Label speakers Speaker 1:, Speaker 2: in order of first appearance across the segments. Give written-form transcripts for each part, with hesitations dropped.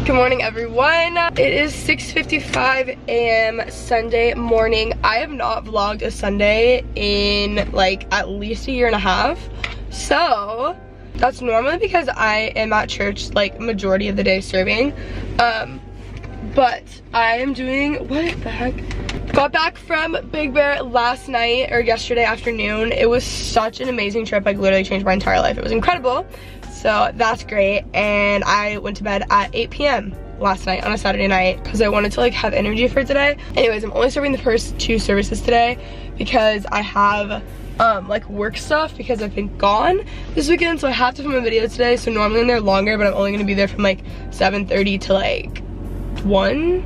Speaker 1: Good morning, everyone. It is 6:55 a.m. Sunday morning. I have not vlogged a Sunday in like at least a year and a half. So that's normally because I am at church like majority of the day serving. But I am doing, what the heck? Got back from Big Bear last night or yesterday afternoon. It was such an amazing trip. Like literally changed my entire life. It was incredible. So that's great. And I went to bed at 8 p.m. last night on a Saturday night because I wanted to like have energy for today. Anyways, I'm only serving the first 2 services today because I have like work stuff because I've been gone this weekend, so I have to film a video today. So normally they're longer, but I'm only gonna be there from like 7:30 to like 1,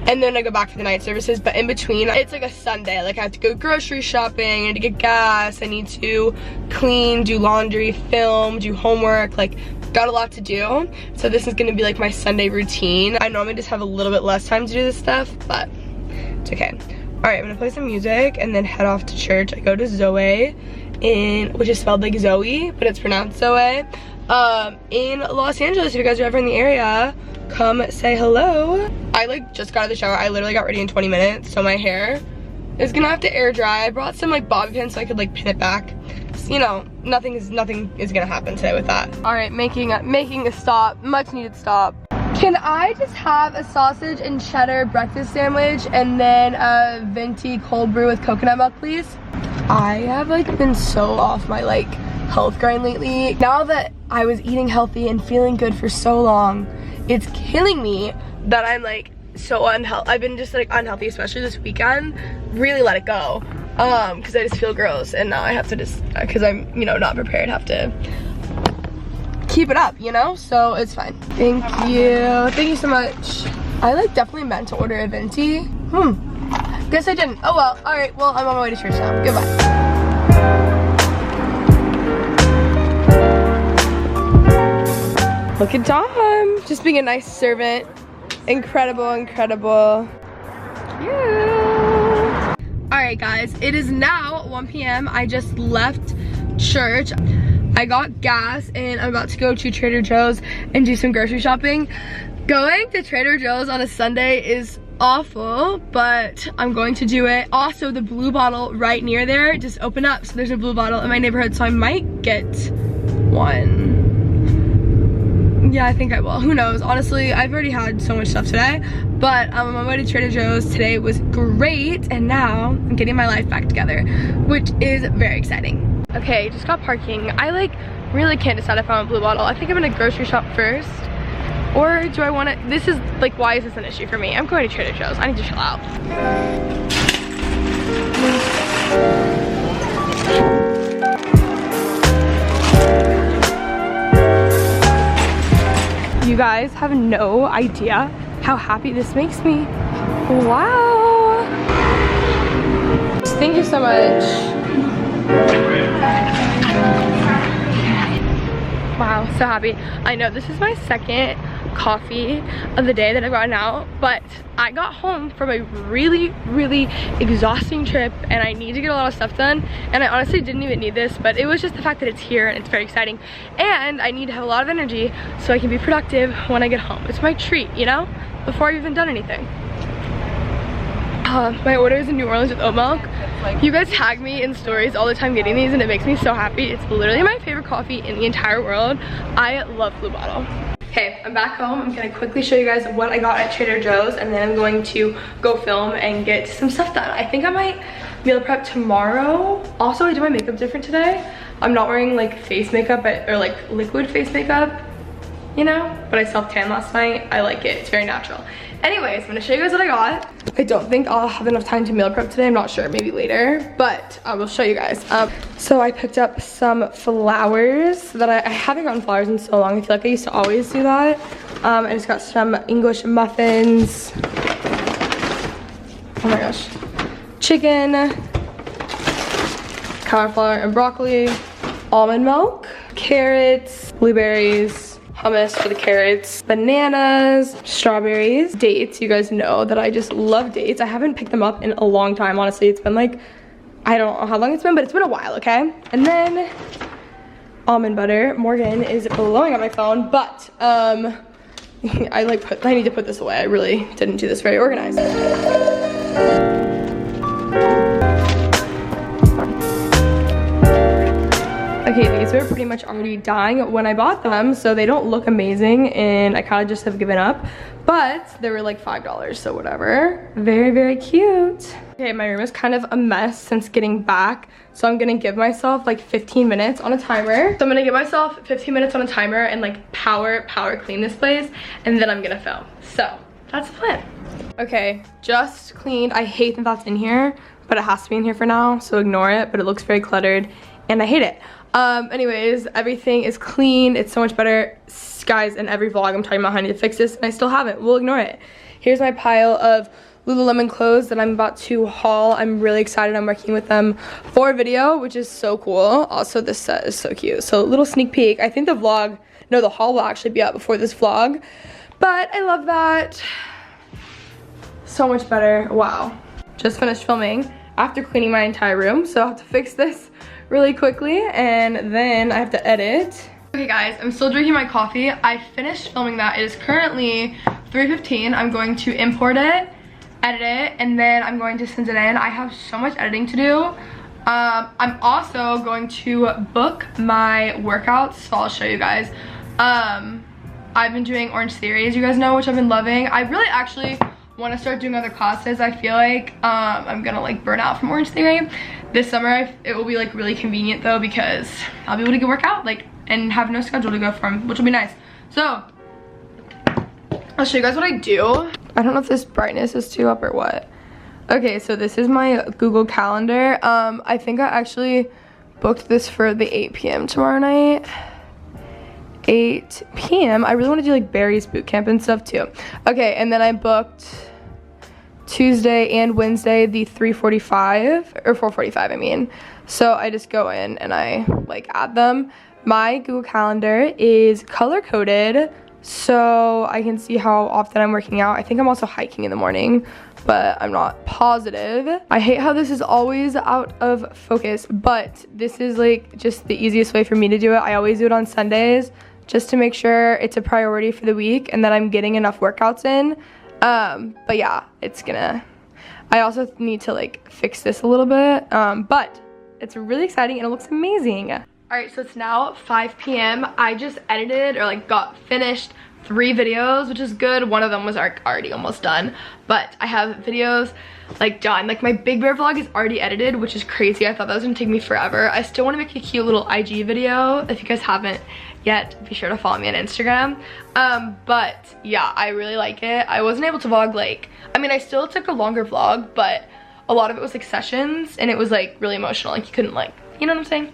Speaker 1: and then I go back for the night services. But in between, it's like a Sunday. Like I have to go grocery shopping, I need to get gas, I need to clean, do laundry, film, do homework, like got a lot to do. So this is gonna be like my Sunday routine. I normally just have a little bit less time to do this stuff, but it's okay. All right, I'm gonna play some music and then head off to church. I go to Zoe, which is spelled like Zoe, but it's pronounced Zoe, in Los Angeles. If you guys are ever in the area, come say hello. I like just got out of the shower. I literally got ready in 20 minutes, so my hair is gonna have to air dry. I brought some like bobby pins so I could like pin it back. So, you know, nothing is gonna happen today with that. All right, making a stop, much needed stop. Can I just have a sausage and cheddar breakfast sandwich and then a venti cold brew with coconut milk, please? I have like been so off my like health grind lately. Now that I was eating healthy and feeling good for so long, it's killing me that I'm like so unhealthy. I've been just like unhealthy, especially this weekend. Really let it go, because I just feel gross, and now I have to just, because I'm, you know, not prepared, have to keep it up, you know? So it's fine. Thank you so much. I like definitely meant to order a venti. Guess I didn't. Oh well. All right, well, I'm on my way to church now. Goodbye. Look at Dom, just being a nice servant. Incredible, incredible. Yeah. All right, guys, it is now 1 p.m. I just left church. I got gas and I'm about to go to Trader Joe's and do some grocery shopping. Going to Trader Joe's on a Sunday is awful, but I'm going to do it. Also, the Blue Bottle right near there just opened up, so there's a Blue Bottle in my neighborhood, so I might get one. Yeah, I think I will. Who knows? Honestly, I've already had so much stuff today, but I'm on my way to Trader Joe's. Today was great, and now I'm getting my life back together, which is very exciting. Okay, just got parking. I like really can't decide if I want Blue Bottle. I think I'm gonna grocery shop first, or do I want to? This is like, why is this an issue for me? I'm going to Trader Joe's. I need to chill out. You guys have no idea how happy this makes me. Wow. Thank you so much. Wow, so happy. I know this is my second coffee of the day that I've gotten out, but I got home from a really exhausting trip and I need to get a lot of stuff done, and I honestly didn't even need this, but it was just the fact that it's here and it's very exciting, and I need to have a lot of energy so I can be productive when I get home. It's my treat, you know, before I've even done anything. My order is in New Orleans with oat milk. You guys tag me in stories all the time getting these, and it makes me so happy. It's literally my favorite coffee in the entire world. I love Blue Bottle. Okay, I'm back home. I'm gonna quickly show you guys what I got at Trader Joe's, and then I'm going to go film and get some stuff done. I think I might meal prep tomorrow. Also, I did my makeup different today. I'm not wearing like face makeup or like liquid face makeup, you know, but I self-tanned last night. I like it, it's very natural. Anyways, I'm gonna show you guys what I got. I don't think I'll have enough time to meal prep today. I'm not sure, maybe later, but I will show you guys. So I picked up some flowers that I haven't gotten flowers in so long. I feel like I used to always do that. I just got some English muffins. Oh my gosh. Chicken, cauliflower and broccoli, almond milk, carrots, blueberries, hummus for the carrots, bananas, strawberries, dates. You guys know that I just love dates. I haven't picked them up in a long time, honestly. It's been like, I don't know how long it's been, but it's been a while, okay? And then almond butter. Morgan is blowing up my phone, but I need to put this away. I really didn't do this very organized. Okay, these were pretty much already dying when I bought them, so they don't look amazing, and I kind of just have given up. But they were like $5, so whatever. Very, very cute. Okay, my room is kind of a mess since getting back, so I'm gonna give myself like 15 minutes on a timer. So I'm gonna give myself 15 minutes on a timer and like power clean this place, and then I'm gonna film. So that's the plan. Okay, just cleaned. I hate that that's in here, but it has to be in here for now, so ignore it, but it looks very cluttered, and I hate it. Anyways, everything is clean. It's so much better. Guys, in every vlog I'm talking about how I need to fix this, and I still haven't. We'll ignore it. Here's my pile of Lululemon clothes that I'm about to haul. I'm really excited. I'm working with them for a video, which is so cool. Also, this set is so cute. So, little sneak peek. I think the haul will actually be up before this vlog, but I love that. So much better. Wow. Just finished filming after cleaning my entire room, so I'll have to fix this really quickly, and then I have to edit. Okay guys, I'm still drinking my coffee. I finished filming that. It is currently 3:15. I'm going to import it, edit it, and then I'm going to send it in. I have so much editing to do. I'm also going to book my workouts, so I'll show you guys. I've been doing Orange Theory, as you guys know, which I've been loving. I really actually want to start doing other classes. I feel like I'm gonna like burn out from Orange Theory. This summer it will be like really convenient though, because I'll be able to go work out like and have no schedule to go from, which will be nice. So I'll show you guys what I do. I don't know if this brightness is too up or what. Okay, so this is my Google Calendar. I think I actually booked this for the 8 p.m. tomorrow night. 8 p.m. I really want to do like Barry's boot camp and stuff too. Okay, and then I booked Tuesday and Wednesday the 3:45 or 4:45 I mean. So I just go in and I like add them. My Google Calendar is color coded so I can see how often I'm working out. I think I'm also hiking in the morning, but I'm not positive. I hate how this is always out of focus, but this is like just the easiest way for me to do it. I always do it on Sundays just to make sure it's a priority for the week and that I'm getting enough workouts in. But yeah, I also need to like fix this a little bit, but it's really exciting and it looks amazing. All right, so it's now 5 p.m. I just edited or like got finished 3 videos, which is good. One of them was already almost done, but I have videos like done. Like my Big Bear vlog is already edited, which is crazy. I thought that was gonna take me forever. I still wanna make a cute little IG video. If you guys haven't yet, be sure to follow me on Instagram. But yeah, I really like it. I wasn't able to vlog I still took a longer vlog, but a lot of it was like sessions and it was like really emotional. Like you couldn't you know what I'm saying?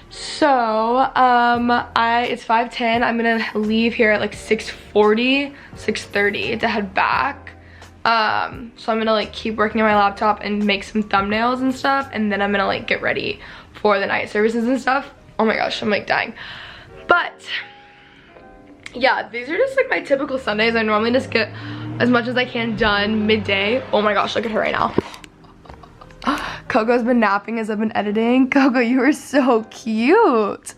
Speaker 1: So, it's 5:10. I'm gonna leave here at like 6:40, 6:30 to head back. So I'm gonna like keep working on my laptop and make some thumbnails and stuff, and then I'm gonna like get ready for the night services and stuff. Oh my gosh, I'm like dying. But yeah, these are just like my typical Sundays. I normally just get as much as I can done midday. Oh my gosh, look at her right now. Coco's been napping as I've been editing. Coco, you are so cute.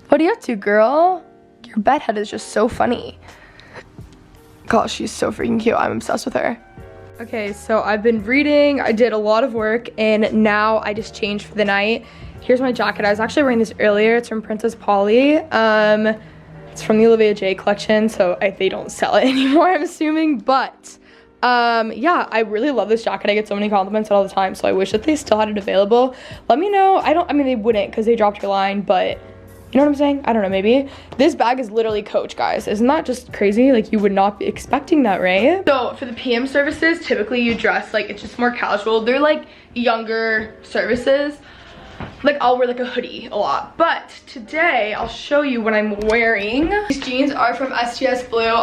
Speaker 1: What are you up to, girl? Your bed head is just so funny. Gosh, she's so freaking cute. I'm obsessed with her. Okay, so I've been reading. I did a lot of work, and now I just changed for the night. Here's my jacket. I was actually wearing this earlier. It's from Princess Polly. It's from the Olivia J collection, so they don't sell it anymore, I'm assuming, but yeah, I really love this jacket. I get so many compliments all the time, so I wish that they still had it available. Let me know. I mean they wouldn't because they dropped your line, but you know what I'm saying? I don't know, maybe. This bag is literally Coach, guys. Isn't that just crazy? Like, you would not be expecting that, right? So for the PM services, typically you dress like, it's just more casual. They're like younger services. Like, I'll wear like a hoodie a lot, but today I'll show you what I'm wearing. These jeans are from STS Blue.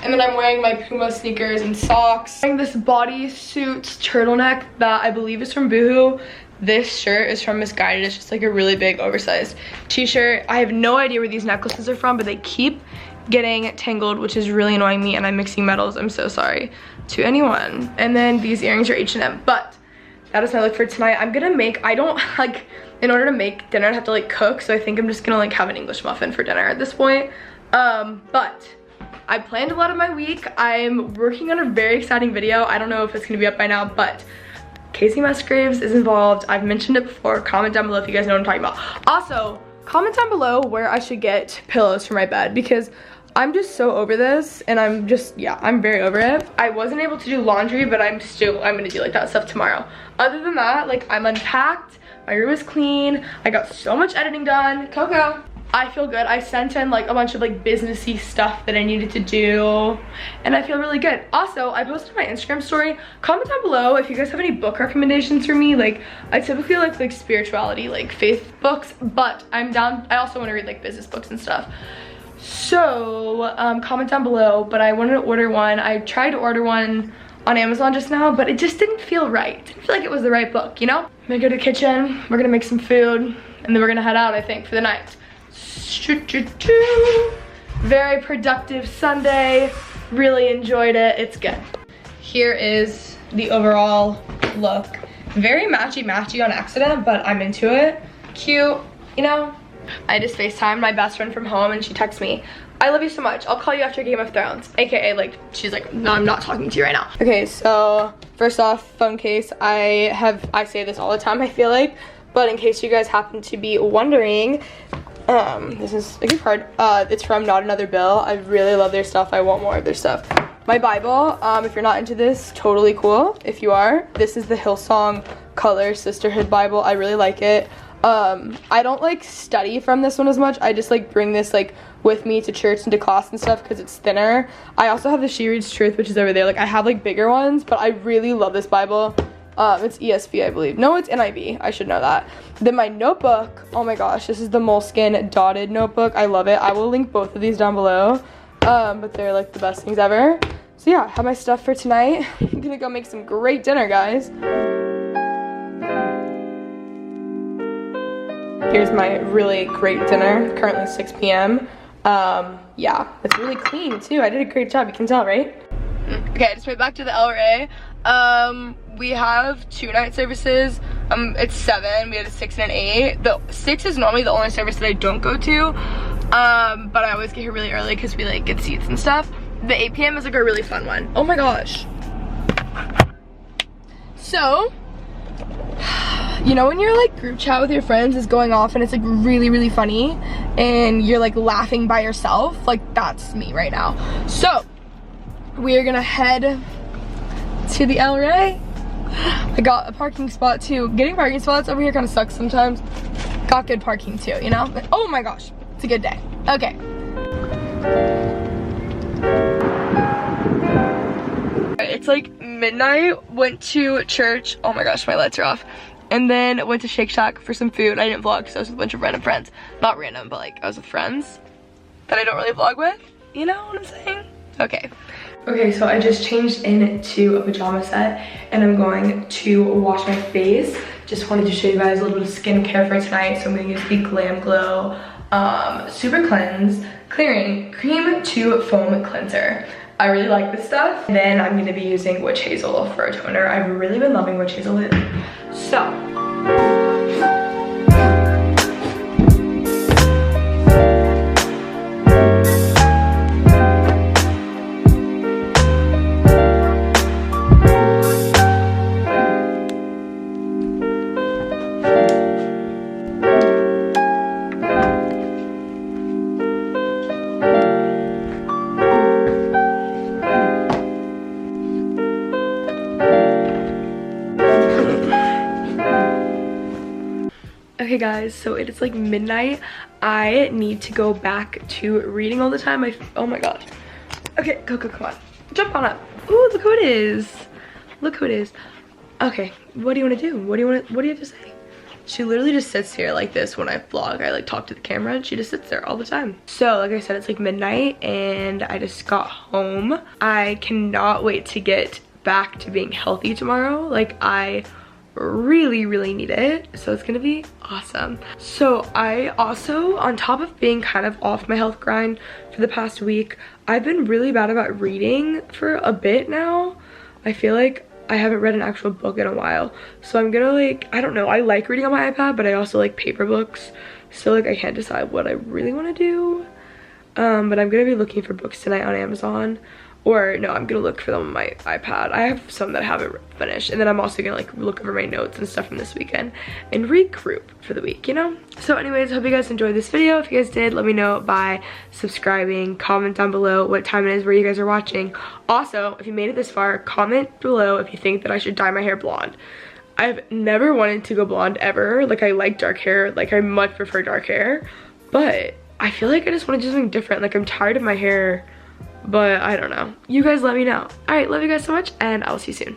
Speaker 1: And then I'm wearing my Puma sneakers and socks. I'm wearing this bodysuit turtleneck that I believe is from Boohoo. This shirt is from Misguided. It's just like a really big oversized t-shirt. I have no idea where these necklaces are from, but they keep getting tangled, which is really annoying me, and I'm mixing metals. I'm so sorry to anyone. And then these earrings are H&M, but that is my look for tonight. I'm gonna make, in order to make dinner, I'd have to like cook, so I think I'm just gonna like have an English muffin for dinner at this point. But I planned a lot of my week. I'm working on a very exciting video. I don't know if it's gonna be up by now, but Casey Musgraves is involved. I've mentioned it before. Comment down below if you guys know what I'm talking about. Also, comment down below where I should get pillows for my bed, because I'm just so over this, and I'm just, yeah, I'm very over it. I wasn't able to do laundry, but I'm gonna do like that stuff tomorrow. Other than that, like, I'm unpacked, my room is clean, I got so much editing done. Coco, I feel good. I sent in like a bunch of like businessy stuff that I needed to do, and I feel really good. Also, I posted my Instagram story. Comment down below if you guys have any book recommendations for me. Like, I typically like spirituality, like faith books, but I'm down. I also want to read like business books and stuff. So comment down below, but I wanted to order one. I tried to order one on Amazon just now, but it just didn't feel right. Didn't feel like it was the right book, you know? I'm gonna go to the kitchen, we're gonna make some food, and then we're gonna head out, I think, for the night. Very productive Sunday, really enjoyed it, it's good. Here is the overall look. Very matchy-matchy on accident, but I'm into it. Cute, you know? I just FaceTimed my best friend from home, and she texted me, I love you so much, I'll call you after Game of Thrones. AKA, like, she's like, no, I'm not talking to you right now. Okay, so first off, phone case. I say this all the time, I feel like, but in case you guys happen to be wondering, this is a gift card. It's from Not Another Bill. I really love their stuff. I want more of their stuff. My Bible, if you're not into this, totally cool. If you are, this is the Hillsong Color Sisterhood Bible. I really like it. I don't like study from this one as much. I just like bring this like with me to church and to class and stuff because it's thinner. I also have the She Reads Truth, which is over there. Like, I have like bigger ones, but I really love this Bible. It's ESV, I believe. No, it's NIV. I should know that. Then my notebook. Oh my gosh, this is the Moleskine dotted notebook. I love it. I will link both of these down below. But they're like the best things ever. So yeah, I have my stuff for tonight. I'm gonna go make some great dinner, guys. Here's my really great dinner. Currently 6 p.m. Yeah, it's really clean too. I did a great job. You can tell, right? Okay, I just went back to the LRA. We have 2 night services. It's 7. We had a 6 and an 8. The 6 is normally the only service that I don't go to. But I always get here really early because we like get seats and stuff. The 8 p.m. is like a really fun one. Oh my gosh. So, you know when your like group chat with your friends is going off and it's like really, really funny and you're like laughing by yourself? Like, that's me right now. So, we are gonna head to the El Rey. I got a parking spot too. Getting parking spots over here kind of sucks sometimes. Got good parking too, you know? Oh my gosh, it's a good day. Okay. It's like midnight, went to church. Oh my gosh, my lights are off. And then went to Shake Shack for some food. I didn't vlog because I was with a bunch of random friends. Not random, but like I was with friends that I don't really vlog with. You know what I'm saying? Okay. Okay, so I just changed into a pajama set and I'm going to wash my face. Just wanted to show you guys a little bit of skincare for tonight. So I'm gonna use the Glam Glow Super Cleanse Clearing Cream to Foam Cleanser. I really like this stuff. And then I'm gonna be using Witch Hazel for a toner. I've really been loving Witch Hazel lately. So. Okay guys, so it is like midnight. I need to go back to reading all the time. Oh my gosh. Okay, Coco, come on. Jump on up. Ooh, look who it is. Look who it is. Okay, what do you want to do? What do you have to say? She literally just sits here like this when I vlog. I like talk to the camera and she just sits there all the time. So like I said, it's like midnight and I just got home. I cannot wait to get back to being healthy tomorrow. Like, I really need it, so it's gonna be awesome. So I also, on top of being kind of off my health grind for the past week, I've been really bad about reading for a bit now. I feel like I haven't read an actual book in a while, so I'm gonna like, I don't know, I like reading on my iPad, but I also like paper books, so like I can't decide what I really want to do. but I'm gonna be looking for books tonight on Amazon. Or no, I'm gonna look for them on my iPad. I have some that I haven't finished. And then I'm also gonna like look over my notes and stuff from this weekend and regroup for the week, you know? So anyways, hope you guys enjoyed this video. If you guys did, let me know by subscribing. Comment down below what time it is where you guys are watching. Also, if you made it this far, comment below if you think that I should dye my hair blonde. I've never wanted to go blonde ever. Like, I like dark hair. Like, I much prefer dark hair. But I feel like I just want to do something different. Like, I'm tired of my hair. But I don't know. You guys let me know. Alright, love you guys so much, and I'll see you soon.